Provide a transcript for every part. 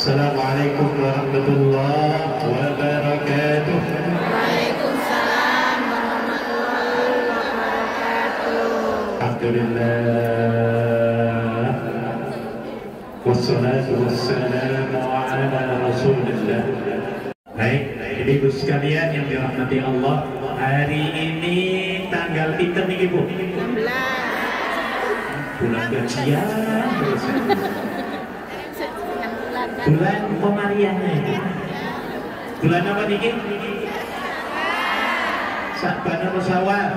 Assalamualaikum warahmatullahi wabarakatuh. Waalaikumsalam warahmatullahi wabarakatuh. Alhamdulillah. Wassalatu wassalamu ala Rasulillah. Baik, ibu sekalian yang dirahmati Allah, hari ini tanggal pinter nih Ibu? 16. Bulan gajian. Bulan Komariahnya ini. Bulan apa nih? Sya'ban atau Syawal?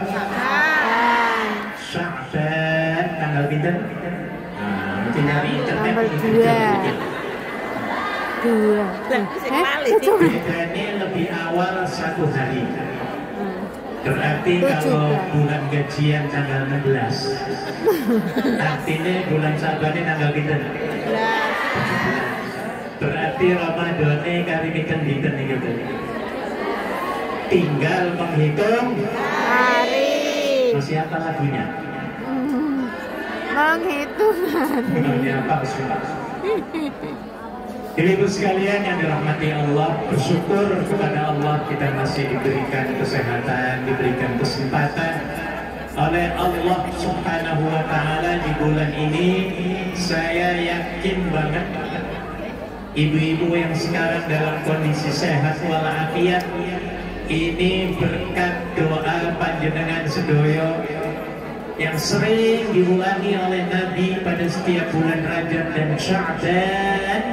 Sya'ban. Tanggal pinter? Nah, nyari internet. Dua. Bedanya lebih awal 1 hari. Berarti kalau bulan gajian tanggal 16, artinya bulan Sya'ban tanggal pinter? 17. Berarti Ramadannya kali pinten-pinten nih gitu. Tinggal menghitung hari. Masih apa lagunya? Menghitungan. Benarnya apa semua? Ibu sekalian yang dirahmati Allah, bersyukur kepada Allah kita masih diberikan kesehatan, diberikan kesempatan oleh Allah Subhanahu wa Ta'ala di bulan ini. Saya yakin banget ibu-ibu yang sekarang dalam kondisi sehat walafiat ini berkat doa panjenengan sedoyo yang sering diulangi oleh Nabi pada setiap bulan Rajab dan Sya'ban.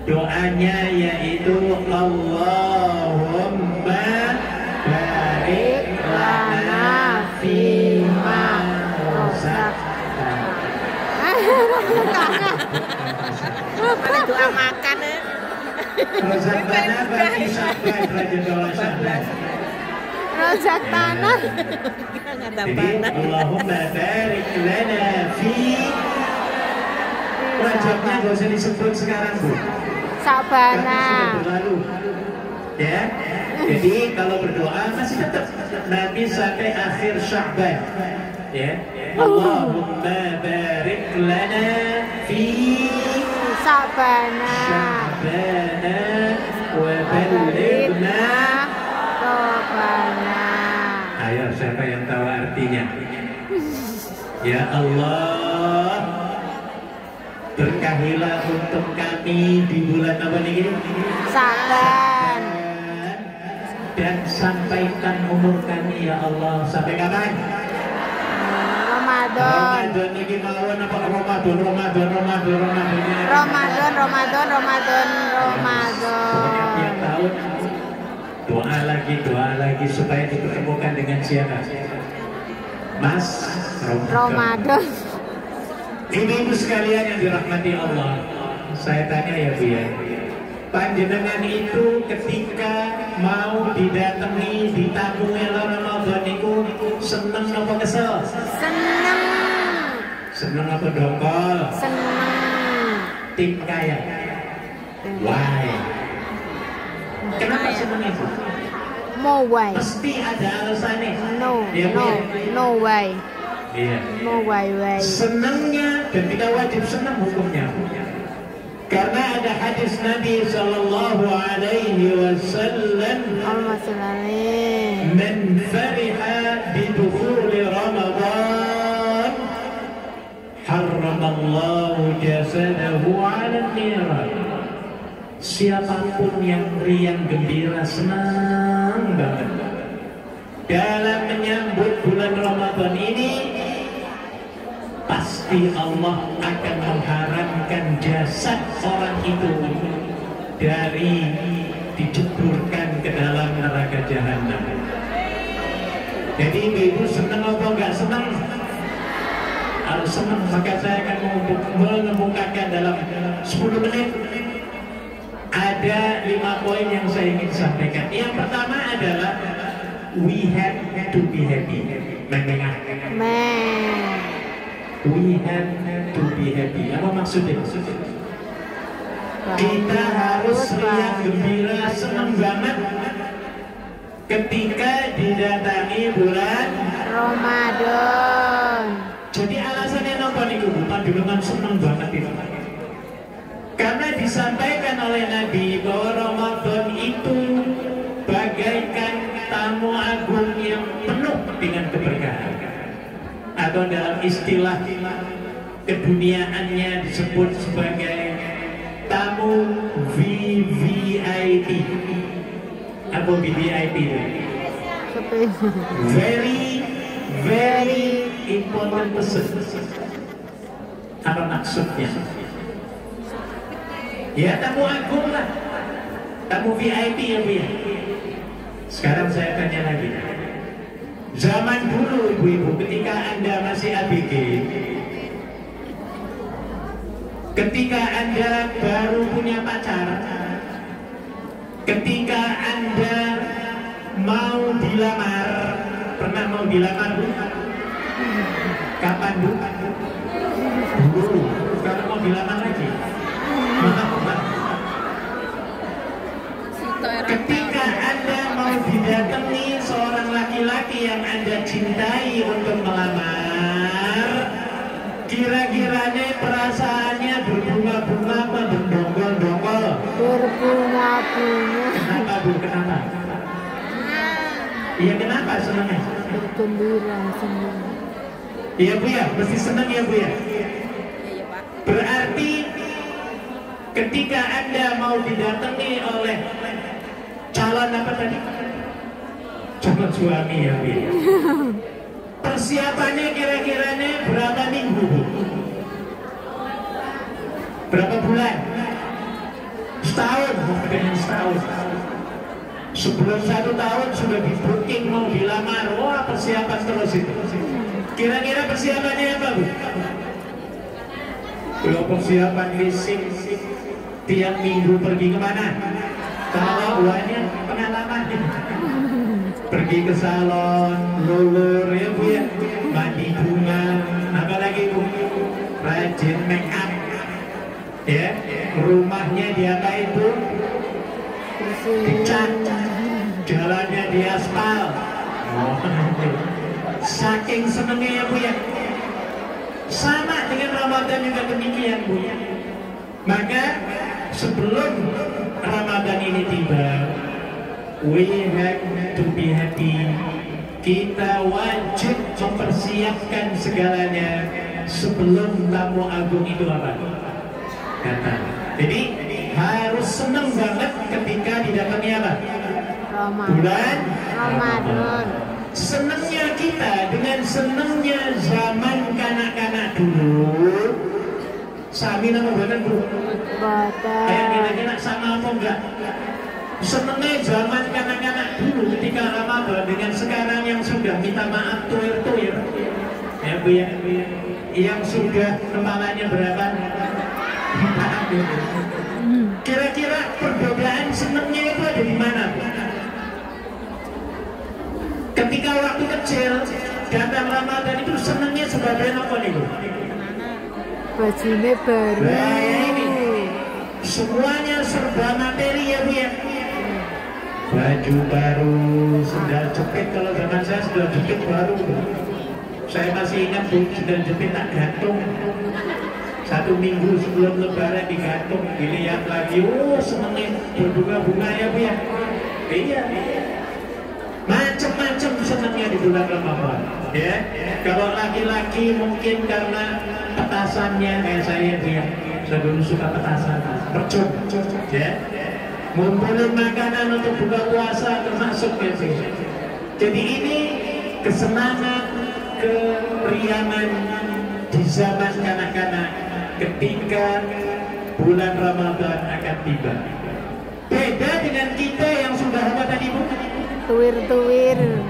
Doanya yaitu Allahumma barik lana fima razaqtana. Mana doa makan ya? Razaqtana bagi Sya'ban, Rajab dan Sya'ban. Rozak tanah. Jadi Allahumma barik lana fi. Rajabnya gak usah disebut sekarang Bu, Sabana. sudah berlalu ya. Jadi kalau berdoa masih tetap Nabi sampai akhir Sya'ban ya. Allahumma barik lana fi Sabana. Sya'bana wa ballighna Sabana. Ayo siapa yang tahu artinya? Ya Allah, berkahilah untuk kami di bulan apa nih? Saban. Dan sampaikan umur kami ya Allah sampai kapan? Ramadan. Ramadan ini mawon apa Ramadan? Pokoknya tiap tahun doa lagi supaya dipertemukan dengan siapa? Mas Ramadan. Ibu-ibu sekalian yang dirahmati Allah, saya tanya ya Bu ya, panjenengan itu ketika mau didatangi ditamu Ramadan itu seneng apa kesel? Seneng. Seneng apa dongkol? Seneng. Tim kaya. Why? Kenapa seneng itu? No way. Pasti ada alasannya. No way. Iya. No way. Senangnya dan kita wajib senang hukumnya. Karena ada hadis Nabi Sallallahu Alaihi Wasallam, "Man fariha bidukhuli Ramadan, harramallahu jasadahu 'ala an-niran." Siapapun yang riang gembira senang banget dalam menyambut bulan Ramadan ini, pasti Allah akan mengharamkan jasad orang itu dari diceburkan ke dalam neraka jahanam. Jadi ibu senang apa enggak senang? Harus senang. Maka saya akan mengemukakan dalam 10 menit ada 5 poin yang saya ingin sampaikan. Yang pertama adalah we have to be happy. We have to be happy. Apa maksudnya? Kita harus riang gembira, senang banget ketika didatangi bulan Ramadan. Jadi alasannya apa nih Bu? Panjenengan senang banget itu. Karena di disampaikan oleh Nabi bahwa Ramadan itu bagaikan tamu agung yang penuh dengan keberkahan, atau dalam istilah keduniaannya disebut sebagai tamu VVIP atau VVIP. Very important person. Apa maksudnya? Ya tamu agung lah, tamu VIP ya Bu ya. Sekarang saya tanya lagi, zaman dulu ibu-ibu ketika Anda masih ABG, ketika Anda baru punya pacar, ketika Anda mau dilamar, pernah mau dilamar Bu? Kapan Bu? Dulu. Sekarang mau dilamar lagi? Ketika Anda mau didatangi seorang laki-laki yang Anda cintai untuk melamar, kira-kiranya perasaannya berbunga-bunga apa berdongkol-dongkol? Berbunga-bunga. Kenapa Bu? Kenapa? Iya kenapa senangnya? Bergembira, senang. Iya Bu ya, mesti senang ya Bu ya. Berarti ketika Anda mau didatangi oleh calon apa tadi? Calon suami ya Bu ya. Persiapannya kira-kiranya berapa minggu Bu? Berapa bulan? Setahun, dengan setahun. Sebelum 1 tahun sudah di booking mau dilamar, wah persiapan terus itu. Kira-kira persiapannya apa Bu? Kalau persiapan fisik, tiap minggu pergi kemana? Kalau uangnya pengalaman, pergi ke salon, lulur ya Bu ya, mandi bunga, apalagi Bu, rajin make up, ya, rumahnya diapain Bu? Dicat, jalannya diaspal. Saking senengnya ya Bu ya. Sama dengan Ramadan juga demikian Bu. Maka sebelum Ramadan ini tiba, we have to be happy. Kita wajib mempersiapkan segalanya sebelum tamu agung itu apa? Datang. Jadi harus senang banget ketika didatangi apa? Bulan Ramadan. Senangnya kita dengan senangnya zaman kanak-kanak dulu. Sami nama badan Bu. Kayak kira-kira sama apa enggak? Senangnya zaman kanak-kanak dulu ketika Ramadan dengan sekarang yang sudah minta maaf tuir-tuir. Ya Bu ya, yang sudah kepalanya berapa? Kira-kira perbedaan senangnya itu ada di mana Bu? Ketika waktu kecil datang Ramadan itu senangnya sebagai apa nih Bu? Bajunya baru. Nah, ya ini semuanya serba materi ya Bu ya. Baju baru, sendal jepit, kalau zaman saya sendal jepit baru Bu. Saya masih ingat Bu, sendal jepit tak gantung. 1 minggu sebelum lebaran digantung, dilihat lagi, oh senangnya berbunga-bunga ya Bu ya. Iya. Macam-macam senangnya di bulan Ramadan, ya. Kalau laki-laki mungkin karena petasannya, kayak saya dia, saya dulu suka petasan, percuk, ya. Ngumpulin makanan untuk buka puasa termasuk ya sih. Jadi ini kesenangan, keriangan di zaman kanak-kanak ketika bulan Ramadan akan tiba. Beda dengan kita yang sudah apa tadi Bu? Tuir-tuir.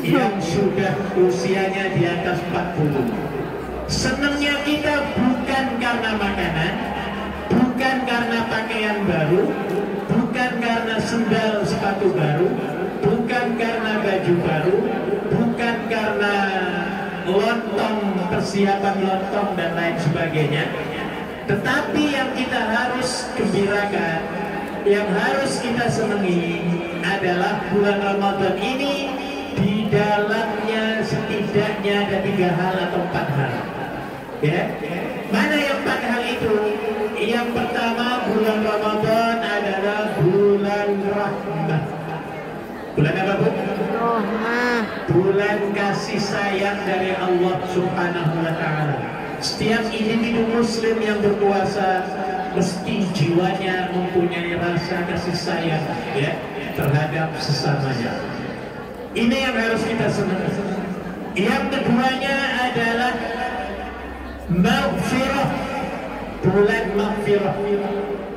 Yang sudah usianya di atas 40. Senangnya kita bukan karena makanan, bukan karena pakaian baru, bukan karena sendal sepatu baru, bukan karena baju baru, bukan karena lontong, persiapan lontong dan lain sebagainya. Tetapi yang kita harus gembirakan, yang harus kita senangi adalah bulan Ramadan ini di dalamnya setidaknya ada 3 hal atau 4 hal. Ya, mana yang 4 hal itu? Yang pertama, bulan Ramadan adalah bulan rahmat. Bulan apa, Bu? Rahmah. Bulan kasih sayang dari Allah Subhanahu wa Ta'ala. Setiap individu Muslim yang berpuasa mesti jiwanya mempunyai rasa kasih sayang, ya, terhadap sesamanya. Ini yang harus kita senangi. Yang keduanya adalah maghfirah. Bulan maghfirah.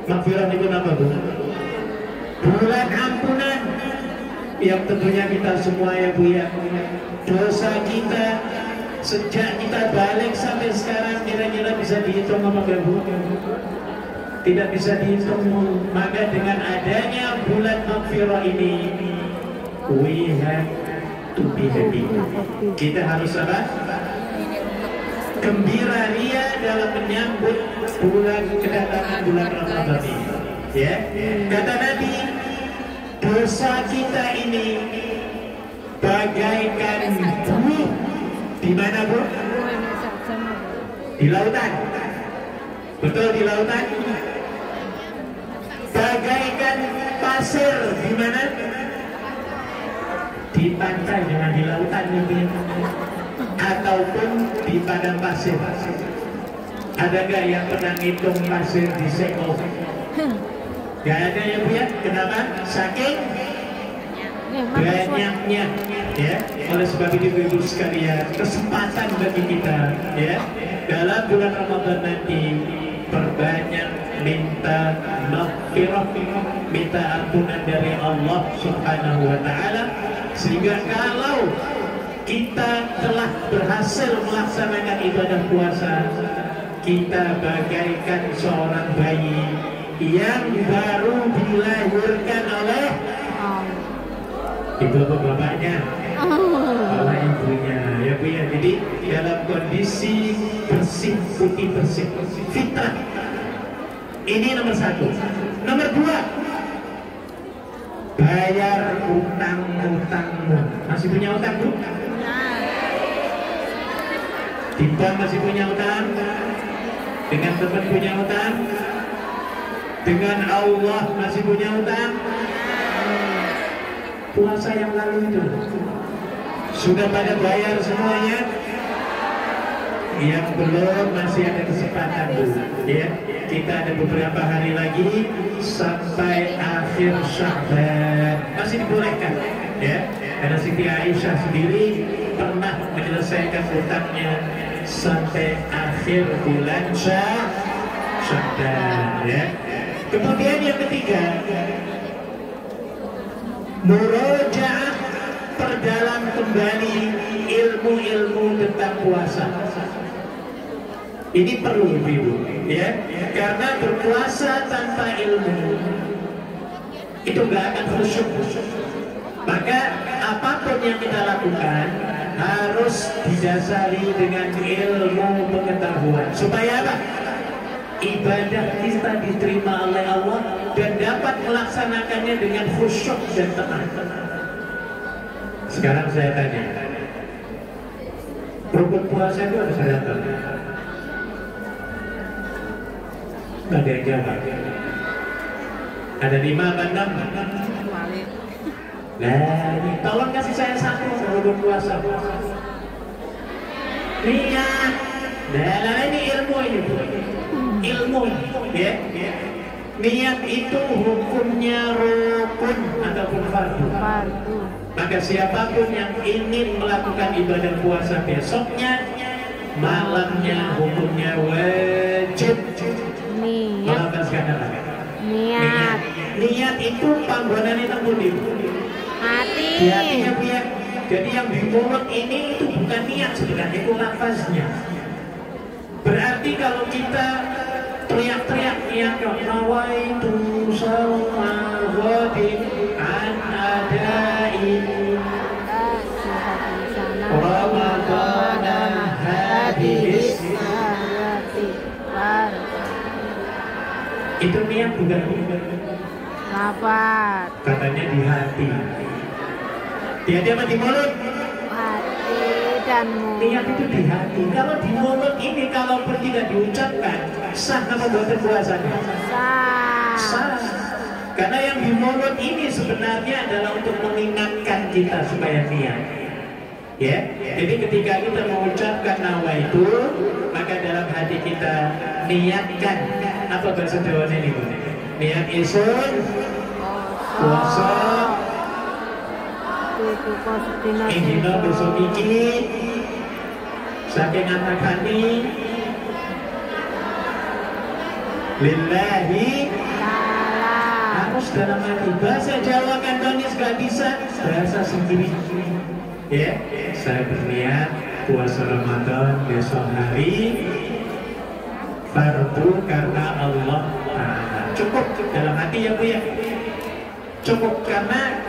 Maghfirah itu apa, Bu? Bulan ampunan. Yang tentunya kita semua, ya Bu, ya, dosa kita sejak kita balik sampai sekarang kira-kira bisa dihitung apa enggak, Bu? Tidak bisa dihitung. Maka dengan adanya bulan maghfirah ini, we have to be happy. Kita harus apa? Gembira ria dalam menyambut kedatangan bulan Ramadan ini. Ya, kata Nabi, dosa kita ini bagaikan buih. Di mana, Bu? Di lautan. Betul, di lautan. Bagaikan pasir. Di mana? Di pantai, dengan di lautan mungkin, ataupun di padang pasir. Adakah yang pernah ngitung pasir di Seko? Gak ada, ya Bu, ya. Kenapa? Saking banyaknya, ya. Oleh sebab itu, Ibu sekalian, kesempatan bagi kita, ya, dalam bulan Ramadan nanti perbanyak minta maghfirah, minta ampunan dari Allah Subhanahu wa Ta'ala, sehingga kalau kita telah berhasil melaksanakan ibadah puasa, kita bagaikan seorang bayi yang baru dilahirkan oleh ibu bapaknya, oleh ibunya, ya Bu, ya. Jadi dalam kondisi bersih, putih bersih, fitrah. Ini nomor satu. Nomor dua, bayar utang-utangmu. Masih punya utang, Bu? Di bank masih punya utang? Dengan teman punya utang? Dengan Allah masih punya utang? Puasa yang lalu itu sudah pada bayar semuanya? Yang belum masih ada kesempatan, Bu, ya. Kita ada beberapa hari lagi sampai akhir Sya'ban, masih dibolehkan, ya. Karena Siti Aisyah sendiri pernah menyelesaikan utangnya sampai akhir bulan Sya'ban, ya. Kemudian yang ketiga, murojaah, perdalam kembali ilmu-ilmu tentang puasa. Ini perlu, Ibu, ya, karena berpuasa tanpa ilmu itu nggak akan khusyuk. Maka apapun yang kita lakukan harus didasari dengan ilmu pengetahuan, supaya apa? Ibadah kita diterima oleh Allah dan dapat melaksanakannya dengan khusyuk dan tenang. Sekarang saya tanya, rukun puasa itu harus ada apa? Nggak ada yang jawab. Ada 5 apa 6? Nah, tolong kasih saya satu rukun puasa. Niat. Nah, ini ilmu ini, Bu. Ilmu, ya. Niat itu hukumnya rukun ataupun fardu. Maka siapapun yang ingin melakukan ibadah puasa besoknya, malamnya hukumnya wajib melapaskan apa? Niat. Niat itu panggonan itu budi. Hati. Di hatinya, Bu, ya. Jadi yang di mulut ini itu bukan niat sebenarnya, itu lafaznya. Berarti kalau kita teriak-teriak niat nawaitu shauma ghadin an adai Ramadan hadis, itu niat bukan? Lapat. Katanya di hati. Di hati apa di mulut? Hati dan mulut. Niat itu di hati. Kalau di mulut ini kalaupun tidak diucapkan, Sah apa buatan puasanya? Sah. Karena yang di mulut ini sebenarnya adalah untuk mengingatkan kita supaya niat. Ya, jadi ketika kita mengucapkan nawaitu, maka dalam hati kita niatkan apa bahasa Jawa ini Bu? Niat isun, puasa, dina besok iki, saking anak-anak lillahi harus dalam hati. Bahasa Jawa kantonis gak bisa, bahasa sendiri. Ya, saya berniat puasa Ramadan besok hari fardu karena Allah Ta'ala. Cukup dalam hati ya Bu ya. Cukup karena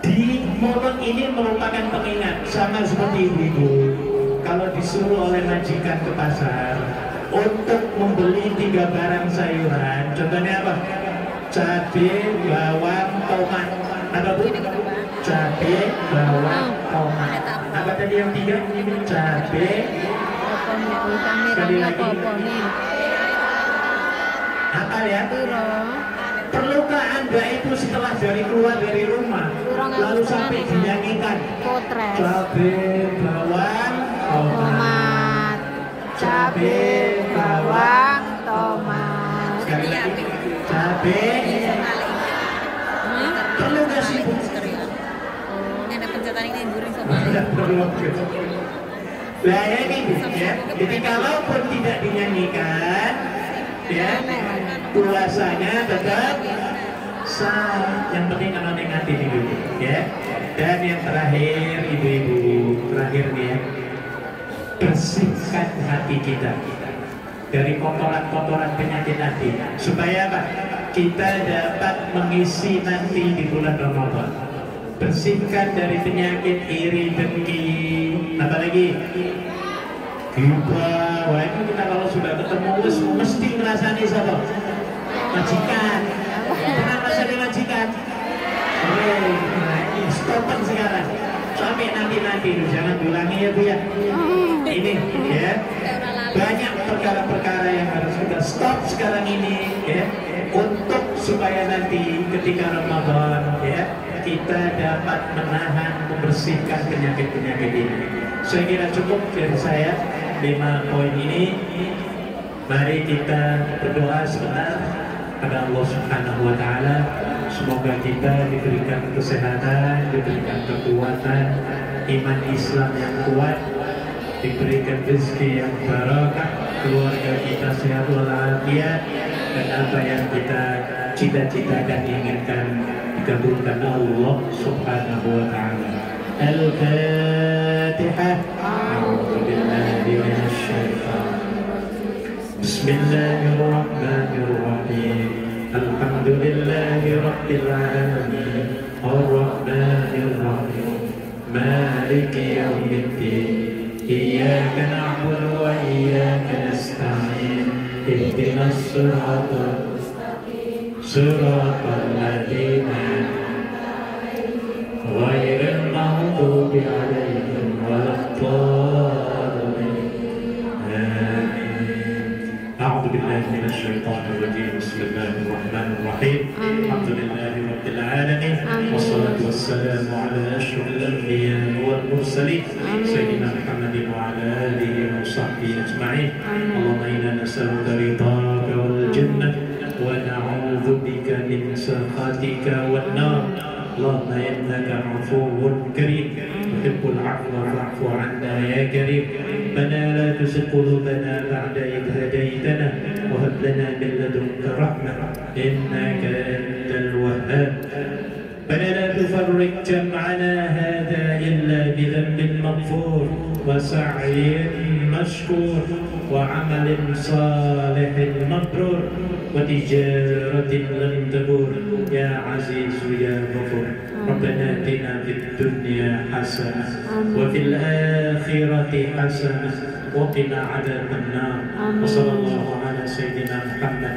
di mulut ini merupakan pengingat. Sama seperti ibu-ibu kalau disuruh oleh majikan ke pasar untuk membeli 3 barang sayuran, contohnya apa? Cabai, bawang, tomat. Apa Bu? Cabai, bawang, tomat. Apa tadi yang 3? Cabai. Sekali lagi. Apa ya? Perlukah Anda itu setelah keluar dari rumah lalu sampai dinyanyikan cabai, bawang, tomat. Cabai, bawang, tomat. Sekali lagi. Cabai. Perlu nggak sih Bu? Ada pencetakan ini guring sama. Nah ini Bu ya. Jadi kalaupun tidak dinyanyikan, ya puasanya tetap sah. Yang penting kalau negatif ibu, ya. Dan yang terakhir ibu-ibu, terakhir nih ya, bersihkan hati kita dari kotoran-kotoran penyakit hati supaya apa? Kita dapat mengisi nanti di bulan Ramadan. Bersihkan dari penyakit iri, dengki, apalagi gibah. Wah itu kita kalau sudah ketemu mesti ngerasani siapa? Majikan. Pernah ngerasani majikan? Stopan sekarang. Sampai nanti jangan ulangi ya Bu ya. Ini ya. Banyak perkara-perkara yang harus kita stop sekarang ini ya, untuk supaya nanti ketika Ramadan ya kita dapat menahan, membersihkan penyakit-penyakit ini. Saya kira cukup dari saya 5 poin ini. Mari kita berdoa sebentar pada Allah Subhanahu wa Ta'ala. Semoga kita diberikan kesehatan, diberikan kekuatan, iman Islam yang kuat, diberikan rezeki yang barakah, keluarga kita sehat walafiat, dan apa yang kita cita-citakan inginkan dikabulkan Allah Subhanahu wa Ta'ala. Al-Fatihah. A'udzubillahi minasyaitonir rajim. Bismillahirrahmanirrahim. Alhamdulillahi rabbil alamin. Ar-Rahmanir Rahim. Maliki yaumiddin. إياك نعبد وإياك نستعين اهدنا الصراط المستقيم صراط الذين غير المغضوب عليهم ولا الضالين آمين. أعوذ بالله من الشيطان الرجيم. بسم الله الرحمن الرحيم. الحمد لله رب العالمين والصلاة والسلام على أشرف الأنبياء والمرسلين سيدنا محمد وعلى آله وصحبه أجمعين. اللهم إنا نسألك رضاك والجنة ونعوذ بك من سخطك والنار. اللهم إنك عفو كريم تحب العفو فاعف عنا يا كريم. ربنا لا تزغ قلوبنا بعد إذ هديتنا وهب لنا من لدنك رحمة إنك أنت الوهاب. ربنا لا تفرق جمعنا هذا إلا بذنب مغفور وسعي مشكور وعمل صالح مبرور وتجارة لم تبور يا عزيز يا غفور. ربنا آتنا في الدنيا حسنة وفي الآخرة حسنة وقنا عذاب النار. وصلى الله على سيدنا محمد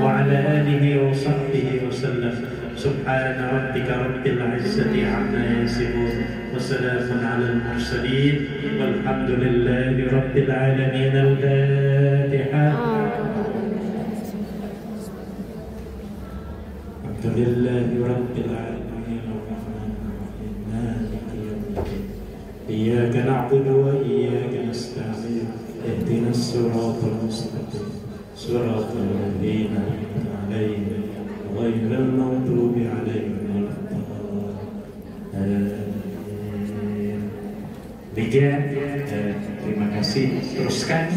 وعلى آله وصحبه وسلم. سبحان ربك رب العزة عما يصفون وسلام على المرسلين والحمد لله رب العالمين. الفاتحة. Alhamdulillahi Rabbil Alamin Ar-Rahmanir Maliki Yawmiddin Iyyaka na'budu wa iyyaka nasta'in Ihdinas siratal mustaqim Siratal ladzina an'amta 'alaihim ghairil maghdubi 'alaihim waladdallin. Demikian, terima kasih. Teruskan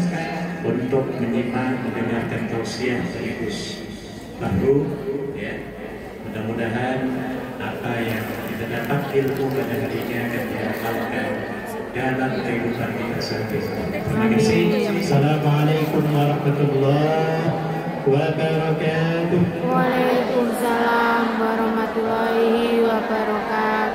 untuk menyimak, mendengarkan tausiah sekaligus baru, ya. Mudah-mudahan apa yang kita dapat ilmu pada hari ini akan diamalkan dalam kehidupan kita sehari-hari. Terima kasih. Assalamualaikum warahmatullahi wabarakatuh. Waalaikumsalam warahmatullahi wabarakatuh.